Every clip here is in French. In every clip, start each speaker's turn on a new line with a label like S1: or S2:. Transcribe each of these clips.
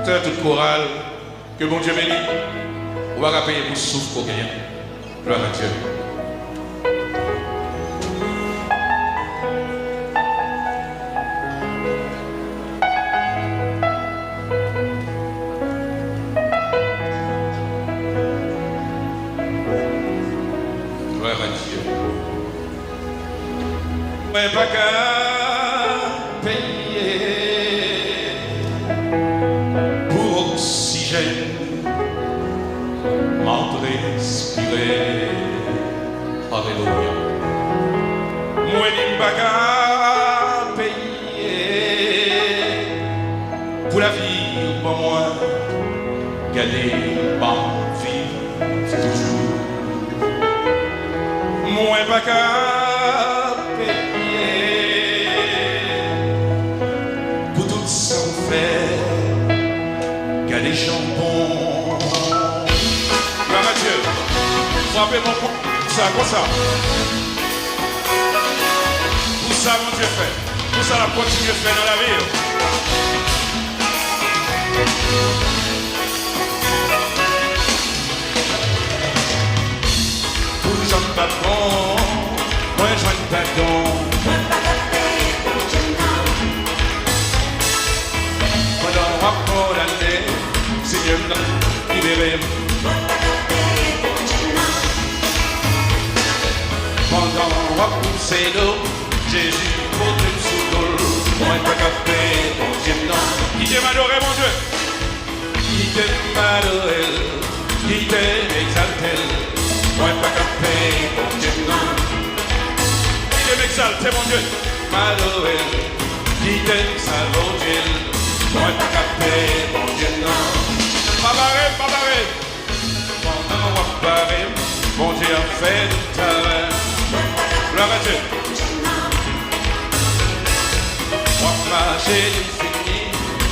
S1: C'est toute chorale. Que bon Dieu bénisse. On va payer pour souffle pour gagner. Gloire à Dieu. Gloire à Dieu. Mais pas qu'à payer pour oxygène. Respirer, alléluia. Moi n'ai pas qu'à payer pour la vie, pour moi, garder ma vie toujours. Moi n'ai pas qu'à payer pour tout ça faire, garder jambon. Frappez mon coup, ça, comme ça. Tout ça, mon Dieu fait. Tout ça, la continue de faire dans la vie. Pour les gens pas bon, moi je ne pas bon. Pendant un rapport d'année, Seigneur m'a libéré. Pendant qu'on poussé l'eau, Jésus porte sous l'eau. Moi pas capé, mon Dieu non. Qui t'aime adoré, mon Dieu? Qui t'aime adoré, qui t'aime exalté. Moi pas capé, mon Dieu non. Qui t'aime exalté, mon Dieu? M'adoré, qui t'aime salvé. Moi pas capé, mon Dieu non. Babaré, babaré. Pendant qu'on barré, mon Dieu a fait du travail. Gloire à Dieu. Moi, ma j'ai fini,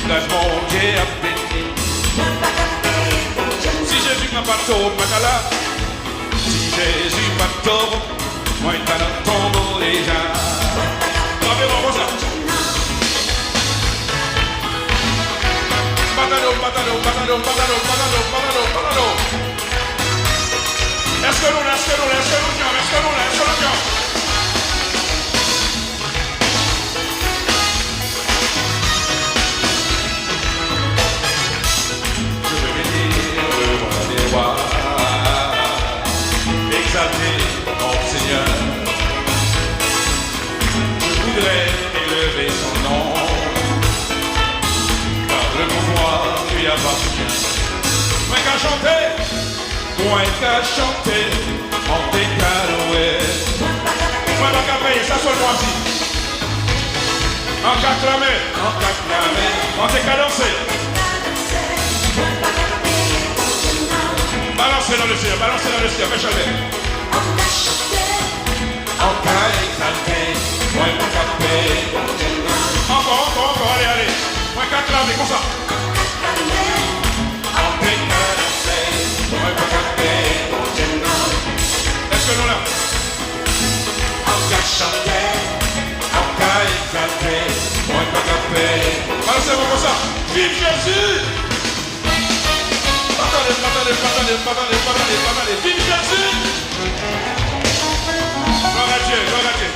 S1: là je mon Dieu a béni. Si Jésus n'a pas tort, Macala. Si Jésus n'a pas tort, moi il va dans le tombeau déjà. Rappelez-moi comme ça. Batalo, batalo, batalo, batalo, batalo, batalo, batalo. Est-ce que nous l'avons, est-ce que nous l'avons, est-ce que nous l'avons, est-ce que nous l'avons, est-ce que nous l'avons? Exalter mon Seigneur, je voudrais élever son nom, car le pouvoir lui appartient. Moi qu'à chanter, mon décaloué. Moi qu'à payer, ça soit moi-ci. En qu'à clamer, en déca danser. Balancez dans le ciel, fais chanter. Encore exalté, moi pas capé. Encore, allez. Moi qu'à clamer, comme ça. En décalé, moi pas capé. Est-ce que nous là? Encore chanter, encore exalté, moi pas capé. Balancez-moi comme ça. Vive Jésus! Attendez, vive Jésus! Gloire à Dieu,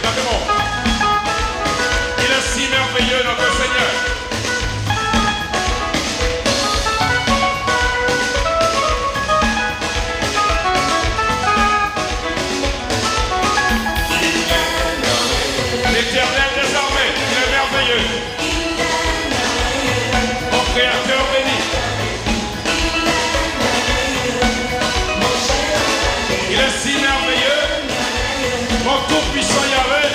S1: d'accord. Il est si merveilleux, notre Seigneur. L'Éternel des armées, il est merveilleux. Mon Créateur béni. Il est si merveilleux, mon tout-puissant Yahweh,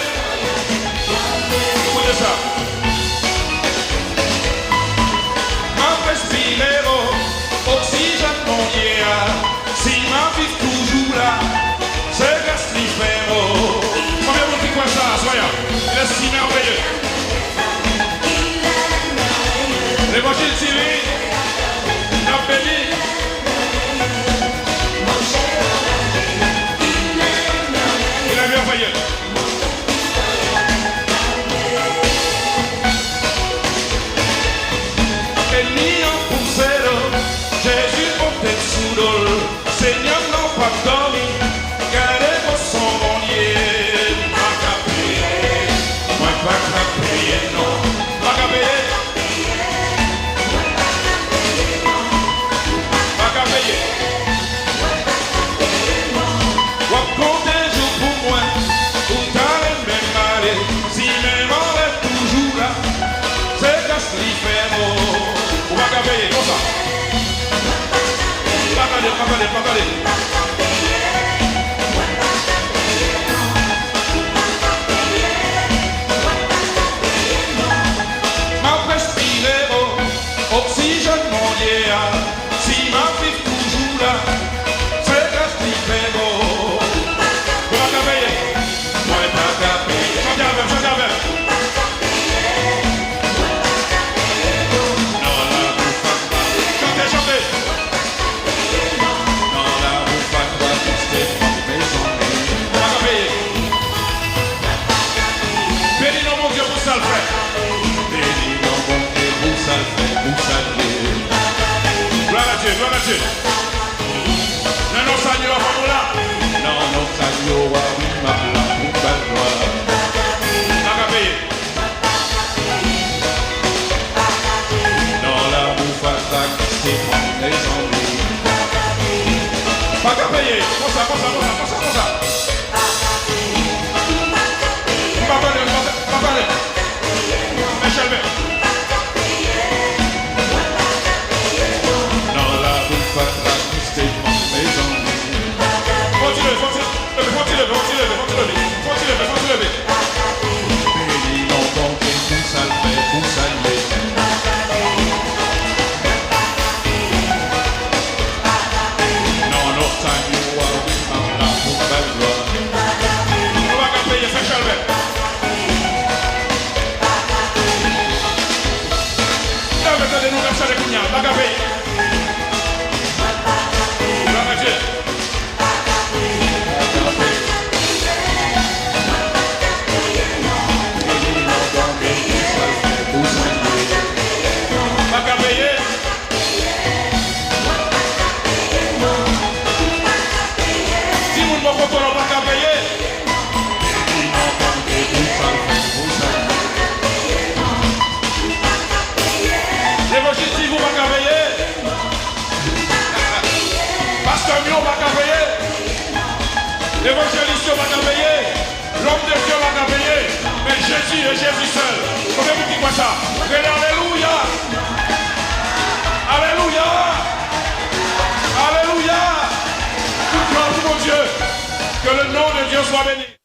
S1: sois béni.